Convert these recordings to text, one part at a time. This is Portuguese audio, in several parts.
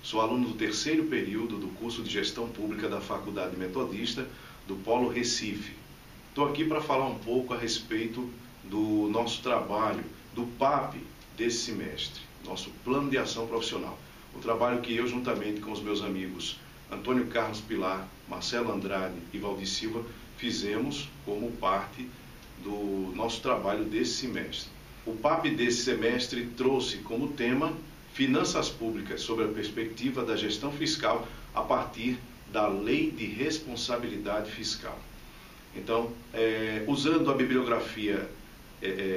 Sou aluno do terceiro período do curso de Gestão Pública da Faculdade Metodista do Polo Recife. Estou aqui para falar um pouco a respeito do nosso trabalho, do PAP desse semestre, nosso Plano de Ação Profissional. O trabalho que eu, juntamente com os meus amigos Antônio Carlos Pilar, Marcelo Andrade e Valdir Silva, fizemos como parte do nosso trabalho desse semestre. O PAP desse semestre trouxe como tema Finanças Públicas sob a perspectiva da gestão fiscal a partir da Lei de Responsabilidade Fiscal. Então, usando a bibliografia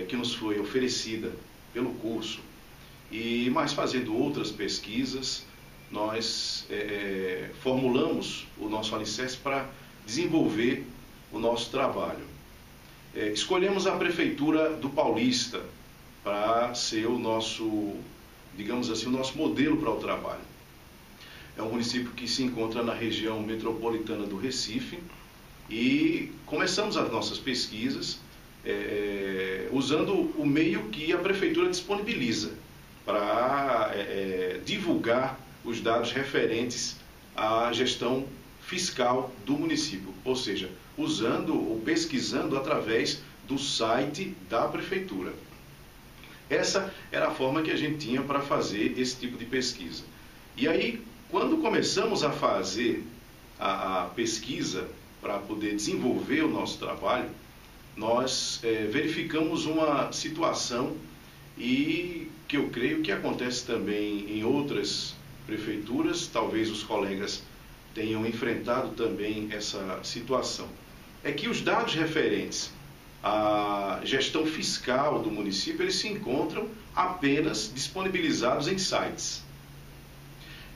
que nos foi oferecida pelo curso e mais fazendo outras pesquisas, nós formulamos o nosso alicerce para desenvolver o nosso trabalho. Escolhemos a Prefeitura do Paulista para ser o nosso, digamos assim, o nosso modelo para o trabalho. É um município que se encontra na região metropolitana do Recife e começamos as nossas pesquisas usando o meio que a Prefeitura disponibiliza para divulgar os dados referentes à gestão fiscal do município, ou seja, usando ou pesquisando através do site da Prefeitura. Essa era a forma que a gente tinha para fazer esse tipo de pesquisa. E aí, quando começamos a fazer a pesquisa para poder desenvolver o nosso trabalho, nós verificamos uma situação e que eu creio que acontece também em outras prefeituras, talvez os colegas tenham enfrentado também essa situação. É que os dados referentes à gestão fiscal do município, eles se encontram apenas disponibilizados em sites.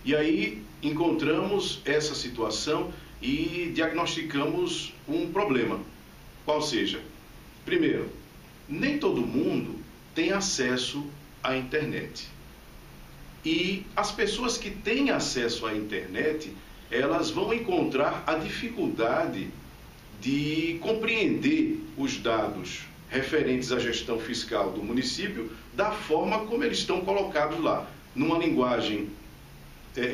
E aí encontramos essa situação e diagnosticamos um problema. Qual seja? Primeiro, nem todo mundo tem acesso à internet. E as pessoas que têm acesso à internet, elas vão encontrar a dificuldade de compreender os dados referentes à gestão fiscal do município da forma como eles estão colocados lá, numa linguagem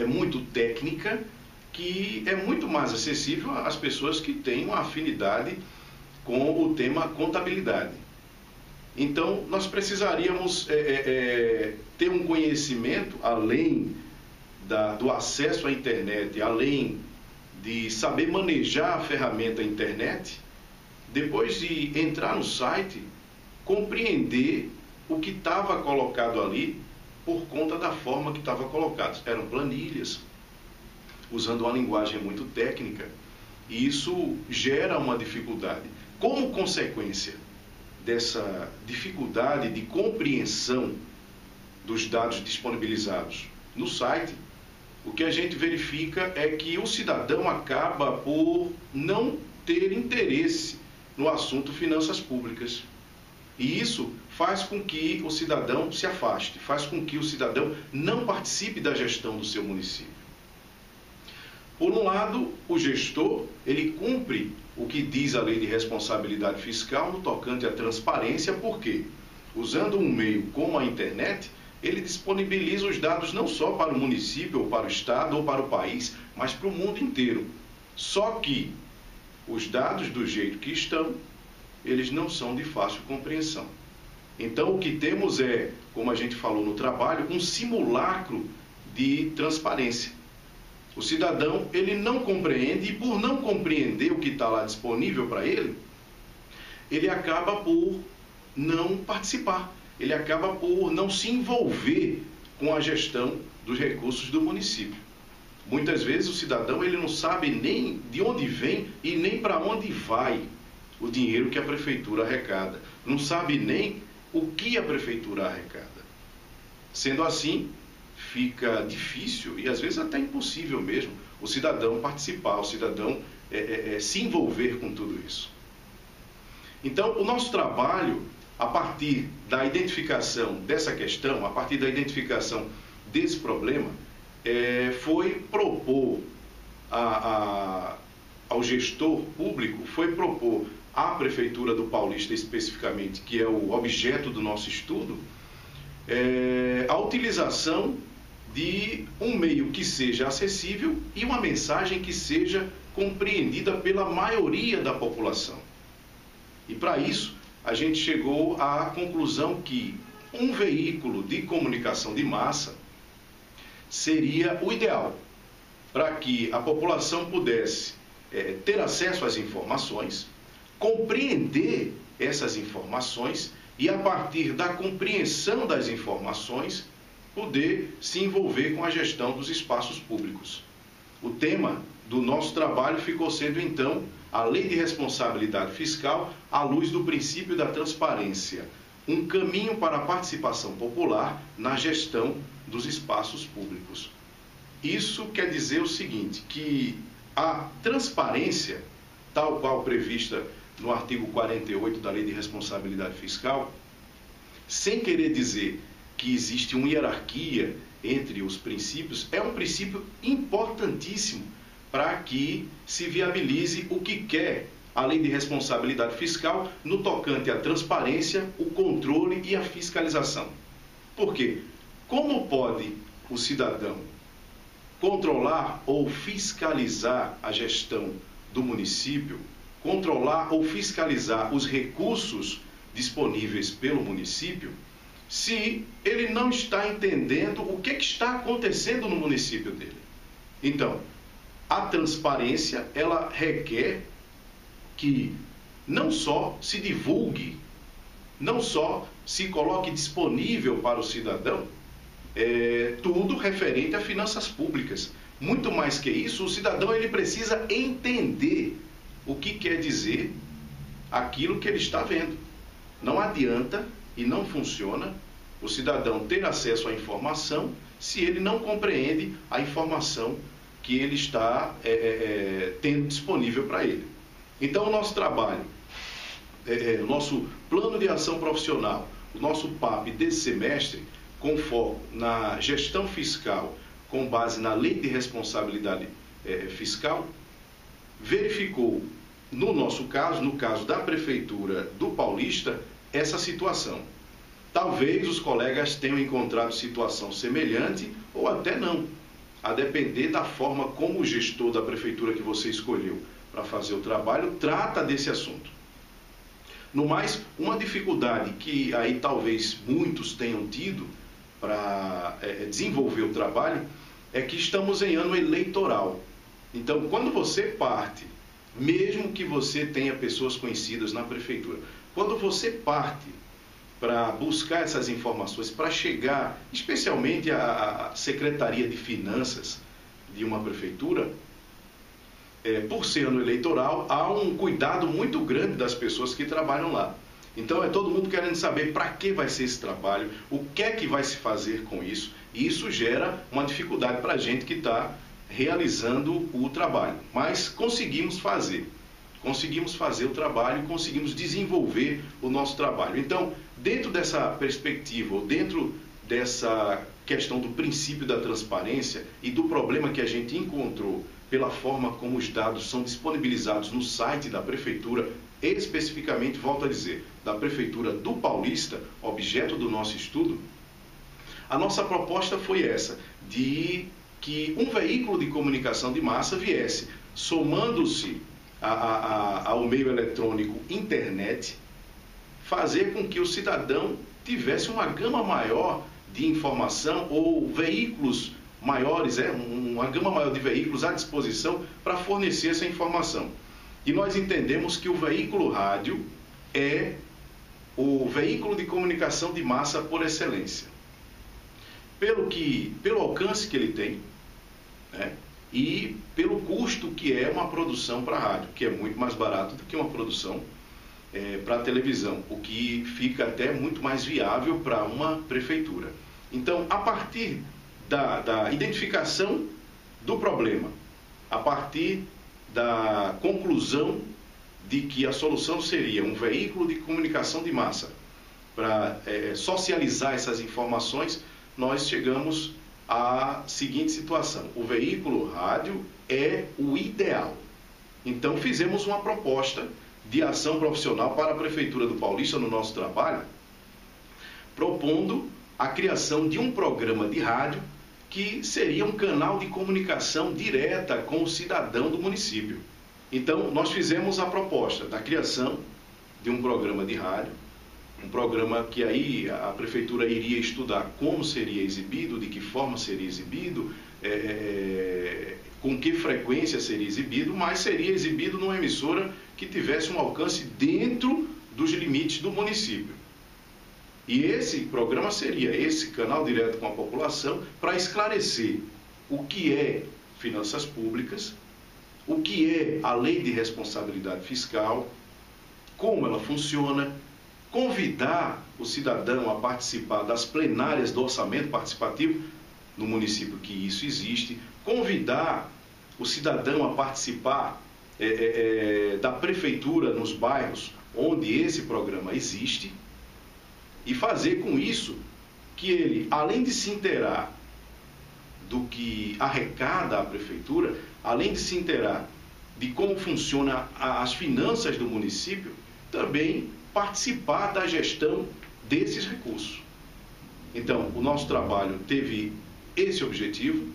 muito técnica, que é muito mais acessível às pessoas que têm uma afinidade com o tema contabilidade. Então, nós precisaríamos ter um conhecimento, além do acesso à internet, além de saber manejar a ferramenta internet, depois de entrar no site, compreender o que estava colocado ali por conta da forma que estava colocado. Eram planilhas, usando uma linguagem muito técnica, e isso gera uma dificuldade. Como consequência dessa dificuldade de compreensão dos dados disponibilizados no site, o que a gente verifica é que o cidadão acaba por não ter interesse no assunto finanças públicas. E isso faz com que o cidadão se afaste, faz com que o cidadão não participe da gestão do seu município. Por um lado, o gestor, ele cumpre o que diz a Lei de Responsabilidade Fiscal no tocante à transparência, porque, usando um meio como a internet, ele disponibiliza os dados não só para o município, ou para o estado, ou para o país, mas para o mundo inteiro. Só que os dados do jeito que estão, eles não são de fácil compreensão. Então, o que temos é, como a gente falou no trabalho, um simulacro de transparência. O cidadão, ele não compreende, e por não compreender o que está lá disponível para ele, ele acaba por não participar, ele acaba por não se envolver com a gestão dos recursos do município. Muitas vezes o cidadão, ele não sabe nem de onde vem e nem para onde vai o dinheiro que a prefeitura arrecada. Não sabe nem o que a prefeitura arrecada. Sendo assim, fica difícil e às vezes até impossível mesmo o cidadão participar, o cidadão se envolver com tudo isso. Então, o nosso trabalho, a partir da identificação dessa questão, a partir da identificação desse problema, foi propor ao gestor público, foi propor à Prefeitura do Paulista especificamente, que é o objeto do nosso estudo, a utilização de um meio que seja acessível e uma mensagem que seja compreendida pela maioria da população. E para isso, a gente chegou à conclusão que um veículo de comunicação de massa seria o ideal para que a população pudesse ter acesso às informações, compreender essas informações e, a partir da compreensão das informações, poder se envolver com a gestão dos espaços públicos. O tema do nosso trabalho ficou sendo, então, a Lei de Responsabilidade Fiscal à luz do princípio da transparência, um caminho para a participação popular na gestão dos espaços públicos. Isso quer dizer o seguinte, que a transparência, tal qual prevista no artigo 48 da Lei de Responsabilidade Fiscal, sem querer dizer que existe uma hierarquia entre os princípios, é um princípio importantíssimo para que se viabilize o que quer a Lei de Responsabilidade Fiscal no tocante à transparência, o controle e a fiscalização. Por quê? Como pode o cidadão controlar ou fiscalizar a gestão do município, controlar ou fiscalizar os recursos disponíveis pelo município, se ele não está entendendo o que está acontecendo no município dele? Então, a transparência, ela requer que não só se divulgue, não só se coloque disponível para o cidadão tudo referente a finanças públicas. Muito mais que isso, o cidadão ele precisa entender o que quer dizer aquilo que ele está vendo. Não adianta e não funciona o cidadão ter acesso à informação se ele não compreende a informação que ele está tendo disponível para ele. Então, o nosso trabalho, o nosso plano de ação profissional, o nosso PAP desse semestre, com foco na gestão fiscal, com base na Lei de Responsabilidade Fiscal, verificou, no nosso caso, no caso da Prefeitura do Paulista, essa situação. Talvez os colegas tenham encontrado situação semelhante ou até não, a depender da forma como o gestor da prefeitura que você escolheu para fazer o trabalho trata desse assunto. No mais, uma dificuldade que aí talvez muitos tenham tido para desenvolver o trabalho é que estamos em ano eleitoral. Então, quando você parte, mesmo que você tenha pessoas conhecidas na prefeitura, quando você parte para buscar essas informações, para chegar especialmente à Secretaria de Finanças de uma prefeitura, por ser ano eleitoral, há um cuidado muito grande das pessoas que trabalham lá. Então, todo mundo querendo saber para que vai ser esse trabalho, o que é que vai se fazer com isso, e isso gera uma dificuldade para a gente que está realizando o trabalho. Mas conseguimos fazer o trabalho, conseguimos desenvolver o nosso trabalho. Então, dentro dessa perspectiva, ou dentro dessa questão do princípio da transparência e do problema que a gente encontrou pela forma como os dados são disponibilizados no site da Prefeitura, especificamente, volto a dizer, da Prefeitura do Paulista, objeto do nosso estudo, a nossa proposta foi essa, de que um veículo de comunicação de massa viesse, somando-se ao meio eletrônico internet, fazer com que o cidadão tivesse uma gama maior de informação ou veículos maiores, uma gama maior de veículos à disposição para fornecer essa informação. E nós entendemos que o veículo rádio é o veículo de comunicação de massa por excelência. Pelo alcance que ele tem, né, e pelo custo que é uma produção para a rádio, que é muito mais barato do que uma produção para a televisão, o que fica até muito mais viável para uma prefeitura. Então, a partir da identificação do problema, a partir da conclusão de que a solução seria um veículo de comunicação de massa para socializar essas informações, nós chegamos à seguinte situação: o veículo rádio é o ideal. Então, fizemos uma proposta de ação profissional para a Prefeitura do Paulista no nosso trabalho, propondo a criação de um programa de rádio que seria um canal de comunicação direta com o cidadão do município. Então, nós fizemos a proposta da criação de um programa de rádio, um programa que aí a prefeitura iria estudar como seria exibido, de que forma seria exibido, com que frequência seria exibido, mas seria exibido numa emissora que tivesse um alcance dentro dos limites do município. E esse programa seria esse canal direto com a população para esclarecer o que é finanças públicas, o que é a lei de responsabilidade fiscal, como ela funciona, convidar o cidadão a participar das plenárias do orçamento participativo no município que isso existe, convidar o cidadão a participar da prefeitura nos bairros onde esse programa existe e fazer com isso que ele, além de se inteirar do que arrecada a prefeitura, além de se inteirar de como funciona as finanças do município, também participar da gestão desses recursos. Então, o nosso trabalho teve esse objetivo,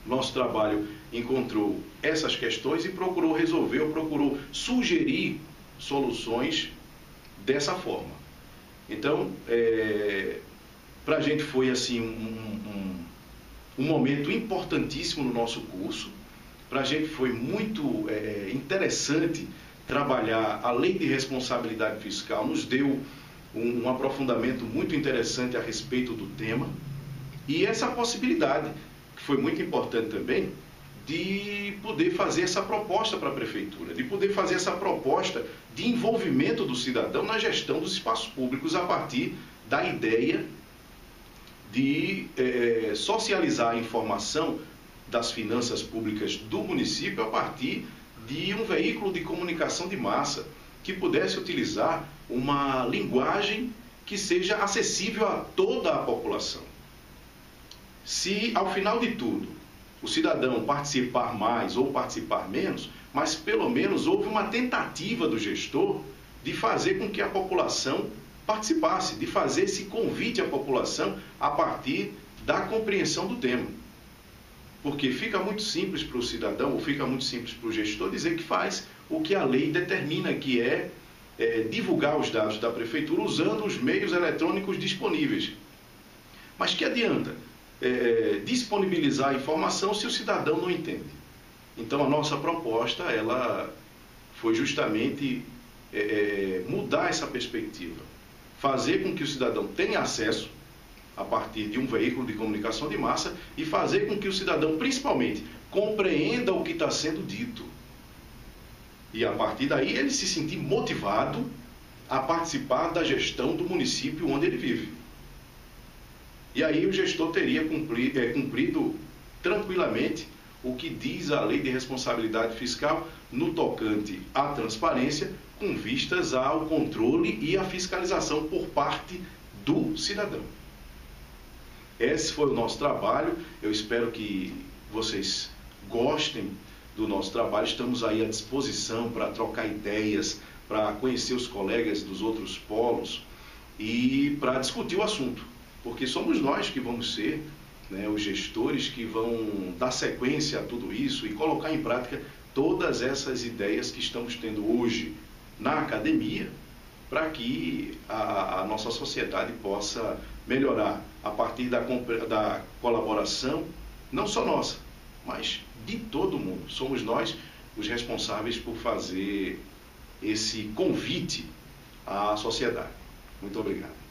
nosso trabalho encontrou essas questões e procurou resolver, ou procurou sugerir soluções dessa forma. Então, para a gente foi assim um momento importantíssimo no nosso curso. Para a gente foi muito interessante trabalhar a lei de responsabilidade fiscal, nos deu um aprofundamento muito interessante a respeito do tema, e essa possibilidade, que foi muito importante também, de poder fazer essa proposta para a prefeitura, de poder fazer essa proposta de envolvimento do cidadão na gestão dos espaços públicos a partir da ideia de socializar a informação das finanças públicas do município a partir de um veículo de comunicação de massa que pudesse utilizar uma linguagem que seja acessível a toda a população. Se, ao final de tudo, o cidadão participar mais ou participar menos, mas pelo menos houve uma tentativa do gestor de fazer com que a população participasse, de fazer esse convite à população a partir da compreensão do tema. Porque fica muito simples para o cidadão, ou fica muito simples para o gestor dizer que faz o que a lei determina, que é divulgar os dados da prefeitura usando os meios eletrônicos disponíveis. Mas que adianta disponibilizar a informação se o cidadão não entende? Então a nossa proposta ela foi justamente mudar essa perspectiva, fazer com que o cidadão tenha acesso a partir de um veículo de comunicação de massa e fazer com que o cidadão, principalmente, compreenda o que está sendo dito. E a partir daí ele se sentir motivado a participar da gestão do município onde ele vive. E aí o gestor teria cumprido tranquilamente o que diz a lei de responsabilidade fiscal no tocante à transparência, com vistas ao controle e à fiscalização por parte do cidadão. Esse foi o nosso trabalho. Eu espero que vocês gostem do nosso trabalho. Estamos aí à disposição para trocar ideias, para conhecer os colegas dos outros polos e para discutir o assunto, porque somos nós que vamos ser os gestores que vão dar sequência a tudo isso e colocar em prática todas essas ideias que estamos tendo hoje na academia, para que a nossa sociedade possa melhorar a partir da colaboração, não só nossa, mas de todo mundo. Somos nós os responsáveis por fazer esse convite à sociedade. Muito obrigado.